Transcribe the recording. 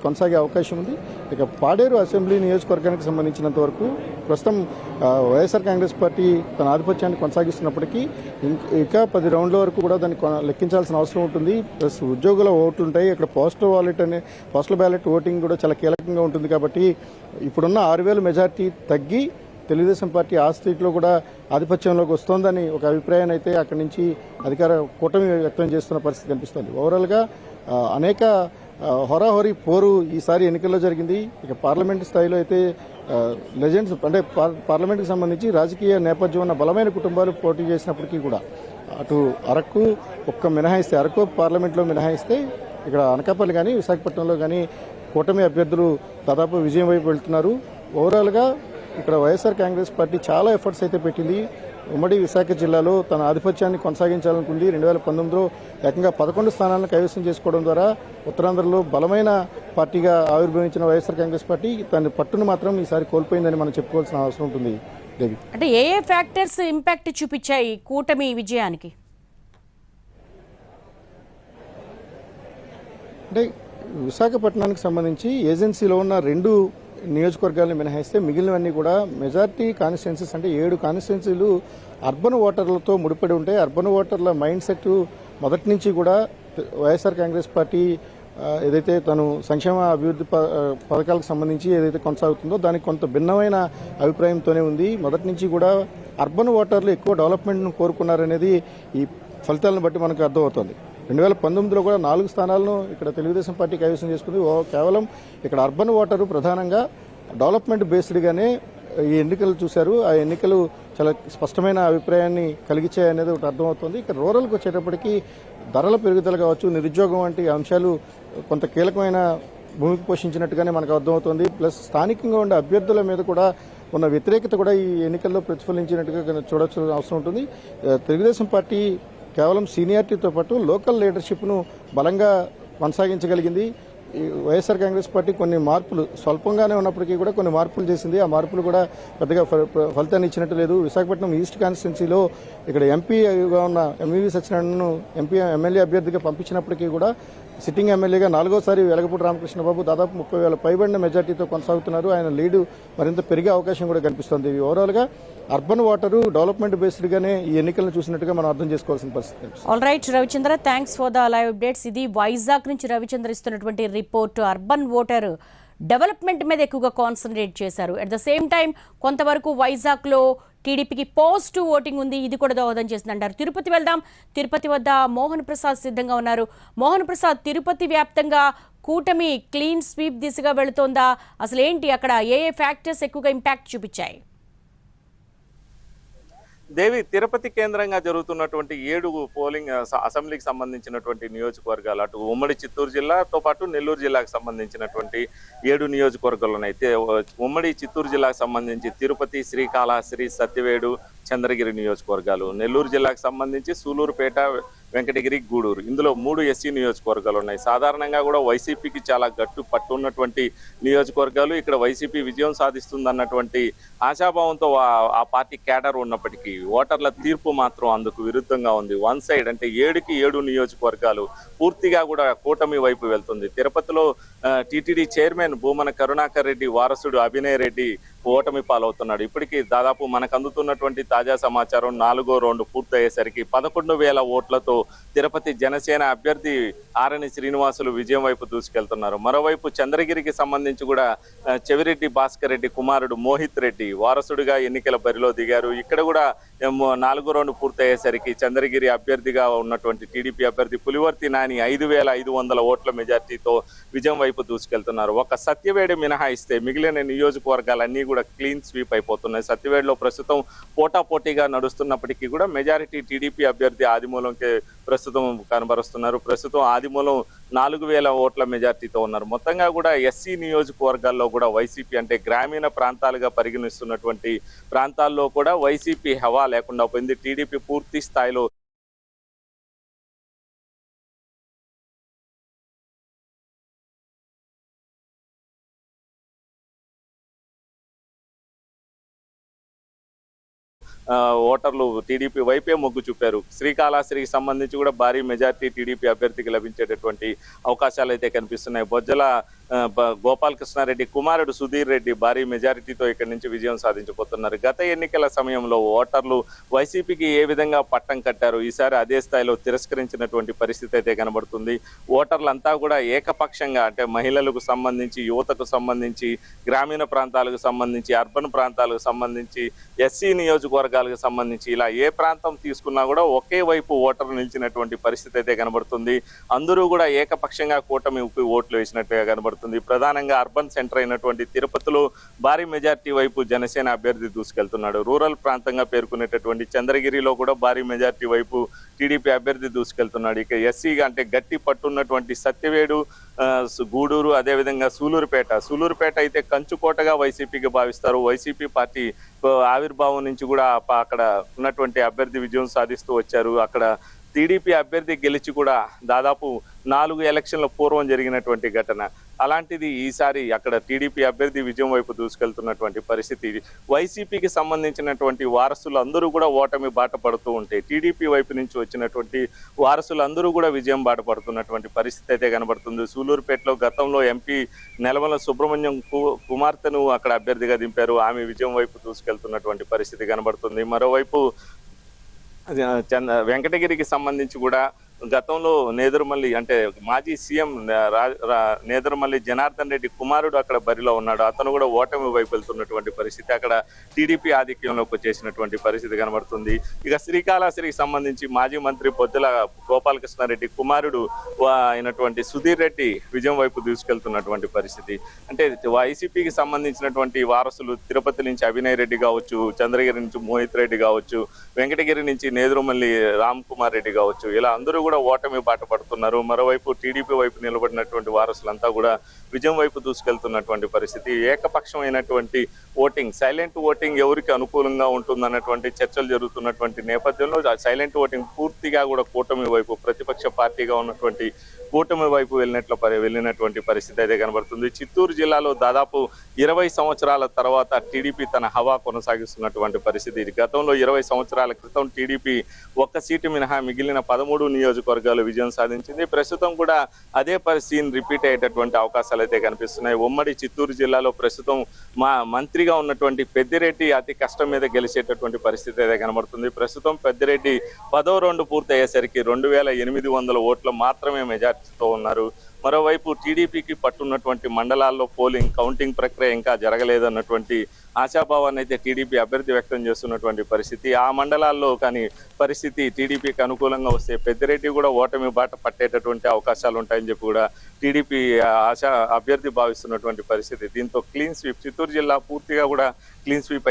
కొనసాగే అవకాశం ఉంది. ఇక పాడేరు అసెంబ్లీ నియోజకవర్గానికి సంబంధించినంత వరకు ప్రస్తుతం వైఎస్ఆర్ కాంగ్రెస్ పార్టీ తన ఆధిపత్యాన్ని కొనసాగిస్తున్నప్పటికీ ఇంకా 10 రౌండ్ల వరకు కూడా దాన్ని లెక్కించాల్సిన అవసరం ఉంటుంది. ప్లస్ ఉద్యోగుల ఓట్లు ఉంటాయి. ఇక్కడ పోస్టల్ బ్యాలెట్ ఓటింగ్ కూడా చాలా కీలకంగా ఉంటుంది. కాబట్టి ఇప్పుడున్న 6,000 మెజార్టీ తగ్గి తెలుగుదేశం పార్టీ ఆ స్ట్రీట్లో కూడా ఆధిపత్యంలోకి వస్తోందని ఒక అభిప్రాయాన్ని అయితే అక్కడి నుంచి అధికార కూటమి వ్యక్తం చేస్తున్న పరిస్థితి కనిపిస్తోంది. ఓవరాల్గా అనేక హోరాహోరీ పోరు ఈసారి ఎన్నికల్లో జరిగింది. ఇక పార్లమెంటు స్థాయిలో అయితే లెజెండ్స్ అంటే పార్లమెంటుకు సంబంధించి రాజకీయ నేపథ్యం ఉన్న బలమైన కుటుంబాలు పోటీ చేసినప్పటికీ కూడా అటు అరకు మినహాయిస్తే అరకు పార్లమెంట్లో మినహాయిస్తే ఇక్కడ అనకాపల్లి కానీ విశాఖపట్నంలో కానీ కూటమి అభ్యర్థులు దాదాపు విజయం వైపు వెళ్తున్నారు. ఓవరాల్గా ఇక్కడ వైఎస్ఆర్ కాంగ్రెస్ పార్టీ చాలా ఎఫర్ట్స్ అయితే పెట్టింది. ఉమ్మడి విశాఖ జిల్లాలో తన ఆధిపత్యాన్ని కొనసాగించాలనుకుంది. 2019లో ఏకంగా 11 స్థానాలను కైవసం చేసుకోవడం ద్వారా ఉత్తరాంధ్రలో బలమైన పార్టీగా ఆవిర్భవించిన వైఎస్ఆర్ కాంగ్రెస్ పార్టీ తన పట్టును మాత్రం ఈసారి కోల్పోయిందని మనం చెప్పుకోవాల్సిన అవసరం ఉంటుంది. దేవి, అంటే ఏ ఫ్యాక్టర్స్ ఇంపాక్ట్ చూపించాయి కూటమి విజయానికి? అంటే విశాఖపట్నానికి సంబంధించి ఏజెన్సీలో ఉన్న 2 నియోజకవర్గాలను మినహాయిస్తే మిగిలినవన్నీ కూడా మెజార్టీ కాన్స్టిట్యున్సీస్ అంటే 7 కాన్స్టిట్యున్సీలు అర్బన్ ఓటర్లతో ముడిపడి ఉంటాయి. అర్బన్ ఓటర్ల మైండ్ సెట్ మొదటి నుంచి కూడా వైఎస్ఆర్ కాంగ్రెస్ పార్టీ ఏదైతే తను సంక్షేమ అభివృద్ధి పథకాలకు సంబంధించి ఏదైతే కొనసాగుతుందో దానికి కొంత భిన్నమైన అభిప్రాయంతోనే ఉంది. మొదటి నుంచి కూడా అర్బన్ ఓటర్లు ఎక్కువ డెవలప్మెంట్ను కోరుకున్నారనేది ఈ ఫలితాలను బట్టి మనకు అర్థమవుతోంది. 2019లో కూడా 4 స్థానాలను ఇక్కడ తెలుగుదేశం పార్టీ కైవసం చేసుకుంది. కేవలం ఇక్కడ అర్బన్ ఓటరు ప్రధానంగా డెవలప్మెంట్ బేస్డ్గానే ఈ ఎన్నికలు చూశారు. ఆ ఎన్నికలు చాలా స్పష్టమైన అభిప్రాయాన్ని కలిగించాయనేది ఒకటి అర్థమవుతుంది. ఇక్కడ రూరల్కి వచ్చేటప్పటికి ధరల పెరుగుదల కావచ్చు, నిరుద్యోగం వంటి అంశాలు కొంత కీలకమైన భూమికి పోషించినట్టుగానే మనకు అర్థమవుతుంది. ప్లస్ స్థానికంగా ఉండే అభ్యర్థుల మీద కూడా ఉన్న వ్యతిరేకత కూడా ఈ ఎన్నికల్లో ప్రతిఫలించినట్టుగా చూడాల్సిన అవసరం ఉంటుంది. తెలుగుదేశం పార్టీ కేవలం సీనియారిటీతో పాటు లోకల్ లీడర్షిప్ను బలంగా కొనసాగించగలిగింది. వైఎస్ఆర్ కాంగ్రెస్ పార్టీ కొన్ని మార్పులు స్వల్పంగానే ఉన్నప్పటికీ కూడా కొన్ని మార్పులు చేసింది. ఆ మార్పులు కూడా పెద్దగా ఫలితాన్ని ఇచ్చినట్టు లేదు. విశాఖపట్నం ఈస్ట్ కాన్స్టిట్యున్సీలో ఇక్కడ ఎంపీగా ఉన్న ఎంవీవీ సత్యనారాయణను ఎమ్మెల్యే అభ్యర్థిగా పంపించినప్పటికీ కూడా సిట్టింగ్ ఎమ్మెల్యేగా 4వసారి వెలగపూడి రామకృష్ణబాబు దాదాపు 30,000 పైబడిన మెజార్టీతో కొనసాగుతున్నారు. ఆయన లీడు మరింత పెరిగే అవకాశం కూడా కనిపిస్తోంది. ఓవరాల్గా అర్బన్ ఓటరు డెవలప్మెంట్ బేస్డ్గానే ఈ ఎన్నికలను చూసినట్టుగా మనం అర్థం చేసుకోవాల్సిన పరిస్థితి. All right Ravichandra, thanks for the live updates. ఇది వైజాగ్ నుంచి రవిచంద్ర ఇస్తున్నటువంటి రిపోర్ట్. అర్బన్ ఓటర్ డెవలప్మెంట్ మీద ఎక్కువగా కాన్సన్ట్రేట్ చేశారు. అట్ ద సేమ్ టైం కొంతవరకు వైజాగ్లో టీడీపీకి పాజిటివ్ ఓటింగ్ ఉంది. ఇది కూడా దోహదం చేస్తుంది అంటారు. తిరుపతి వెళ్దాం. తిరుపతి వద్ద మోహన్ ప్రసాద్ సిద్ధంగా ఉన్నారు. మోహన్ ప్రసాద్, తిరుపతి వ్యాప్తంగా కూటమి క్లీన్ స్వీప్ దిశగా వెళుతోందా? అసలు ఏంటి అక్కడ ఏ ఫ్యాక్టర్స్ ఎక్కువగా ఇంపాక్ట్ చూపించాయి? దేవి, తిరుపతి కేంద్రంగా జరుగుతున్నటువంటి 7 పోలింగ్ అసెంబ్లీకి సంబంధించినటువంటి నియోజకవర్గాలు, అటు ఉమ్మడి చిత్తూరు జిల్లాతో పాటు నెల్లూరు జిల్లాకు సంబంధించినటువంటి 7 నియోజకవర్గాల్లోనైతే ఉమ్మడి చిత్తూరు జిల్లాకు సంబంధించి తిరుపతి, శ్రీకాళహస్తి, సత్యవేడు, చంద్రగిరి నియోజకవర్గాలు, నెల్లూరు జిల్లాకు సంబంధించి సూలూరుపేట, వెంకటగిరి, గూడూరు, ఇందులో 3 ఎస్సీ నియోజకవర్గాలు ఉన్నాయి. సాధారణంగా కూడా వైసీపీకి చాలా గట్టు పట్టున్నటువంటి నియోజకవర్గాలు. ఇక్కడ వైసీపీ విజయం సాధిస్తుందన్నటువంటి ఆశాభావంతో ఆ పార్టీ కేడర్ ఉన్నప్పటికీ ఓటర్ల తీర్పు మాత్రం అందుకు విరుద్ధంగా ఉంది. వన్ సైడ్ అంటే 7కి 7 నియోజకవర్గాలు పూర్తిగా కూడా కూటమి వైపు వెళ్తుంది. తిరుపతిలో టీటీడీ చైర్మన్ భూమన కరుణాకర్ రెడ్డి వారసుడు అభినయ్ రెడ్డి ఓటమి పాలవుతున్నాడు. ఇప్పటికీ దాదాపు మనకు అందుతున్నటువంటి తాజా సమాచారం 4వ రౌండ్ పూర్తయ్యేసరికి 11,000 ఓట్లతో తిరుపతి జనసేన అభ్యర్థి ఆరణి శ్రీనివాసులు విజయం వైపు దూసుకెళ్తున్నారు. మరోవైపు చంద్రగిరికి సంబంధించి కూడా చెవిరెడ్డి భాస్కర్ రెడ్డి కుమారుడు మోహిత్ రెడ్డి వారసుడిగా ఎన్నికల బరిలో దిగారు. ఇక్కడ కూడా 4వ రౌండ్ పూర్తయ్యేసరికి చంద్రగిరి అభ్యర్థిగా ఉన్నటువంటి టీడీపీ అభ్యర్థి పులివర్తి నాని 5,500 ఓట్ల మెజార్టీతో విజయం వైపు దూసుకెళ్తున్నారు. ఒక సత్యవేడి మినహాయిస్తే మిగిలిన నియోజకవర్గాలన్నీ కూడా క్లీన్ స్వీప్ అయిపోతున్నాయి. సత్యవేడులో ప్రస్తుతం పోటాపోటీగా నడుస్తున్నప్పటికీ కూడా మెజారిటీ టీడీపీ అభ్యర్థి ఆదిమూలంకే ప్రస్తుతం కనబరుస్తున్నారు. ప్రస్తుతం ఆదిమూలం 4,000 ఓట్ల మెజార్టీతో ఉన్నారు. మొత్తంగా కూడా ఎస్సీ నియోజకవర్గాల్లో కూడా వైసీపీ అంటే గ్రామీణ ప్రాంతాలుగా పరిగణిస్తున్నటువంటి ప్రాంతాల్లో కూడా వైసీపీ హవా లేకుండా పోయింది. టీడీపీ పూర్తి స్థాయిలో ఓటర్లు టీడీపీ వైపే మొగ్గు చూపారు. శ్రీకాళహస్తికి సంబంధించి కూడా భారీ మెజార్టీ టీడీపీ అభ్యర్థికి లభించేటటువంటి అవకాశాలు అయితే కనిపిస్తున్నాయి. బొజ్జల గోపాలకృష్ణారెడ్డి కుమారుడు సుధీర్ రెడ్డి భారీ మెజారిటీతో ఇక్కడి నుంచి విజయం సాధించబోతున్నారు. గత ఎన్నికల సమయంలో ఓటర్లు వైసీపీకి ఏ విధంగా పట్టం కట్టారు, ఈసారి అదే స్థాయిలో తిరస్కరించినటువంటి పరిస్థితి అయితే కనబడుతుంది. ఓటర్లంతా కూడా ఏకపక్షంగా అంటే మహిళలకు సంబంధించి, యువతకు సంబంధించి, గ్రామీణ ప్రాంతాలకు సంబంధించి, అర్బన్ ప్రాంతాలకు సంబంధించి, ఎస్సీ నియోజకవర్గాలకు సంబంధించి ఇలా ఏ ప్రాంతం తీసుకున్నా కూడా ఒకే వైపు ఓటర్లు నిలిచినటువంటి పరిస్థితి అయితే కనబడుతుంది. అందరూ కూడా ఏకపక్షంగా కూటమి ఉపి ఓట్లు వేసినట్టుగా కనబడుతుంది. ప్రధానంగా అర్బన్ సెంటర్ అయినటువంటి తిరుపతిలో భారీ మెజార్టీ వైపు జనసేన అభ్యర్థి దూసుకెళ్తున్నాడు. రూరల్ ప్రాంతంగా పేర్కొనేటటువంటి చంద్రగిరిలో కూడా భారీ మెజార్టీ వైపు టీడీపీ అభ్యర్థి దూసుకెళ్తున్నాడు. ఇక ఎస్సీగా అంటే గట్టి పట్టున్నటువంటి సత్యవేడు, గూడూరు, అదేవిధంగా సూలూరుపేట అయితే కంచుకోటగా వైసీపీకి భావిస్తారు. వైసీపీ పార్టీ ఆవిర్భావం నుంచి కూడా అక్కడ ఉన్నటువంటి అభ్యర్థి విజయం సాధిస్తూ వచ్చారు. అక్కడ టీడీపీ అభ్యర్థి గెలిచి కూడా దాదాపు 4 ఎలక్షన్ల పూర్వం జరిగినటువంటి ఘటన. అలాంటిది ఈసారి అక్కడ టీడీపీ అభ్యర్థి విజయం వైపు దూసుకెళ్తున్నటువంటి పరిస్థితి. వైసీపీకి సంబంధించినటువంటి వారసులు అందరూ కూడా ఓటమి బాట పడుతూ ఉంటే టీడీపీ వైపు నుంచి వచ్చినటువంటి వారసులందరూ కూడా విజయం బాట పడుతున్నటువంటి పరిస్థితి అయితే కనబడుతుంది. సూలూరుపేటలో గతంలో ఎంపీ నెలమల సుబ్రహ్మణ్యం కుమార్తెను అక్కడ అభ్యర్థిగా దింపారు. ఆమె విజయం వైపు దూసుకెళ్తున్నటువంటి పరిస్థితి కనబడుతుంది. మరోవైపు వెంకటగిరికి సంబంధించి కూడా గతంలో నేదురుమల్లి అంటే మాజీ సీఎం నేదురుమల్లి జనార్దన్ రెడ్డి కుమారుడు అక్కడ బరిలో ఉన్నాడు. అతను కూడా ఓటమి వైపు వెళ్తున్నటువంటి పరిస్థితి. అక్కడ టీడీపీ ఆధిక్యంలోకి వచ్చేసినటువంటి పరిస్థితి కనబడుతుంది. ఇక శ్రీకాళహస్తికి సంబంధించి మాజీ మంత్రి బొజ్జల గోపాలకృష్ణారెడ్డి కుమారుడు అయినటువంటి సుధీర్ రెడ్డి విజయం వైపు దూసుకెళ్తున్నటువంటి పరిస్థితి. అంటే వైసీపీకి సంబంధించినటువంటి వారసులు తిరుపతి నుంచి అభినయ్ రెడ్డి కావచ్చు, చంద్రగిరి నుంచి మోహిత్ రెడ్డి కావచ్చు, వెంకటగిరి నుంచి నేదురుమల్లి రామ్ కుమార్ రెడ్డి కావచ్చు, ఇలా అందరూ కూడా ఓటమి బాట పడుతున్నారు. మరోవైపు టీడీపీ వైపు నిలబడినటువంటి వారసులంతా కూడా విజయం వైపు దూసుకెళ్తున్నటువంటి పరిస్థితి. ఏకపక్షమైనటువంటి ఓటింగ్, సైలెంట్ ఓటింగ్ ఎవరికి అనుకూలంగా ఉంటుందన్నటువంటి చర్చలు జరుగుతున్నటువంటి నేపథ్యంలో సైలెంట్ ఓటింగ్ పూర్తిగా కూడా కూటమి వైపు, ప్రతిపక్ష పార్టీగా ఉన్నటువంటి కూటమి వైపు వెళ్ళినటువంటి పరిస్థితి అయితే కనబడుతుంది. చిత్తూరు జిల్లాలో దాదాపు 20 సంవత్సరాల తర్వాత టీడీపీ తన హవా కొనసాగిస్తున్నటువంటి పరిస్థితి. గతంలో 20 సంవత్సరాల క్రితం టీడీపీ ఒక్క సీటు మినహా మిగిలిన 13 నియోజకవర్గాలు విజయం సాధించింది. ప్రస్తుతం కూడా అదే పరిస్థితి రిపీట్ అయ్యేటటువంటి అవకాశాలు అయితే కనిపిస్తున్నాయి. ఉమ్మడి చిత్తూరు జిల్లాలో ప్రస్తుతం మంత్రిగా ఉన్నటువంటి పెద్దిరెడ్డి అతి కష్టం మీద గెలిచేటటువంటి పరిస్థితి అయితే కనబడుతుంది. ప్రస్తుతం పెద్దిరెడ్డి 10వ రౌండ్ పూర్తయ్యేసరికి 2800 ఓట్లు మాత్రమే మెజార్టీతో ఉన్నారు. మరోవైపు టీడీపీకి పట్టున్నటువంటి మండలాల్లో కౌంటింగ్ ప్రక్రియ ఇంకా జరగలేదన్నటువంటి ఆశాభావాన్ని అయితే టీడీపీ అభ్యర్థి వ్యక్తం చేస్తున్నటువంటి పరిస్థితి. ఆ మండలాల్లో కానీ పరిస్థితి టీడీపీకి అనుకూలంగా వస్తే పెద్దిరెడ్డి కూడా ఓటమి బాట పట్టేటటువంటి అవకాశాలు ఉంటాయని చెప్పి కూడా టీడీపీ అభ్యర్థి భావిస్తున్నటువంటి పరిస్థితి. దీంతో క్లీన్ స్వీప్, చిత్తూరు జిల్లా పూర్తిగా కూడా క్లీన్ స్వీప్